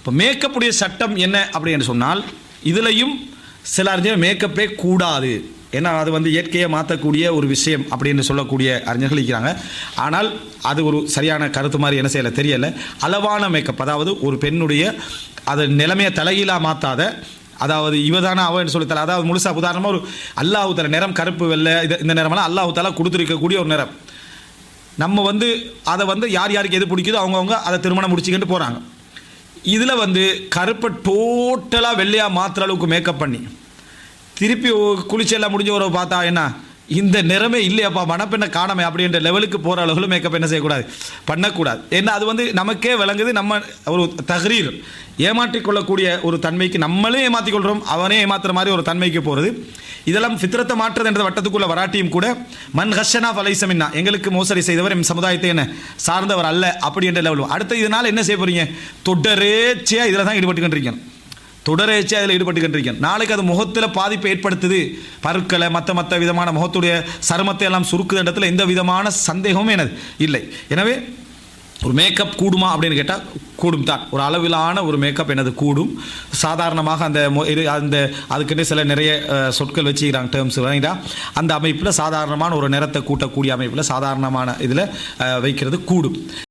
இப்போ மேக்கப்புடைய சட்டம் என்ன அப்படின்னு சொன்னால் இதுலேயும் சில அறிஞர் மேக்கப்பே கூடாது, ஏன்னா அது வந்து இயற்கையை மாற்றக்கூடிய ஒரு விஷயம் அப்படின்னு சொல்லக்கூடிய அறிஞர்கள் இருக்கிறாங்க. ஆனால் அது ஒரு சரியான கருத்து மாதிரி என்ன செய்யலை தெரியலை. அளவான மேக்கப், அதாவது ஒரு பெண்ணுடைய அது நிலைமையை தலைகீழாக மாற்றாத, அதாவது இவதான அவன் சொல்லித்தர, அதாவது முழுசாக உதாரணமாக ஒரு அல்லாஹ் தஆலா நிறம் கருப்பு வெள்ளை இந்த நிறமெல்லாம் அல்லாஹ் தஆலா கொடுத்துருக்கக்கூடிய ஒரு நிறம். நம்ம வந்து அதை வந்து யார் யாருக்கு எது பிடிக்குதோ அவங்கவுங்க அதை திருமணம் முடிச்சுக்கிட்டு போகிறாங்க. இதில் வந்து கருப்பை டோட்டலாக வெள்ளையாக மாற்றுற அளவுக்கு மேக்கப் பண்ணி திருப்பி குளிச்செல்லாம் முடிஞ்ச ஒரு பார்த்தா என்ன இந்த நிறமே இல்லையாப்பா மணப்பெண்ணை காணமே அப்படின்ற லெவலுக்கு போகிற அளவுக்கு மேக்கப் என்ன செய்யக்கூடாது, பண்ணக்கூடாது. ஏன்னா அது வந்து நமக்கே விளங்குது, நம்ம ஒரு தஹ்ரீர் ஏமாற்றிக்கொள்ளக்கூடிய ஒரு தன்மைக்கு நம்மளே ஏமாற்றிக்கொள்கிறோம், அவனே ஏமாத்துற மாதிரி ஒரு தன்மைக்கு போகிறது. இதெல்லாம் ஃபித்ரத்தை மாற்றுறது என்ற வட்டத்துக்குள்ள வராட்டியும் கூட மன் ஹஷனா ஃபலைஸ மின்னா, எங்களுக்கு மோசடி செய்தவர் எம் சமுதாயத்தை என்ன சார்ந்தவர் அல்ல அப்படி என்ற லெவல். அடுத்து இதனால் என்ன செய்ய போகிறீங்க, தொடரேச்சியாக இதில் தான் ஈடுபட்டுக்கிட்டு தொடரேச்சியாக அதில் ஈடுபட்டுக்கிட்டு நாளைக்கு அது முகத்தில் பாதிப்பை ஏற்படுத்துது, பருக்களை மற்ற விதமான முகத்துடைய சருமத்தை எல்லாம் சுருக்குது இடத்துல எந்த விதமான சந்தேகமும் எனது இல்லை. எனவே ஒரு மேக்கப் கூடுமா அப்படின்னு கேட்டால் கூடும் தான், ஒரு அளவிலான ஒரு மேக்கப் எனது கூடும். சாதாரணமாக அந்த அதுக்கிட்டே சில நிறைய சொற்கள் வச்சுக்கிறாங்க, டேர்ம்ஸ் வாங்கிட்டா அந்த அமைப்பில் சாதாரணமான ஒரு நிறத்தை கூட்டக்கூடிய அமைப்பில் சாதாரணமான இதில் வைக்கிறது கூடும்.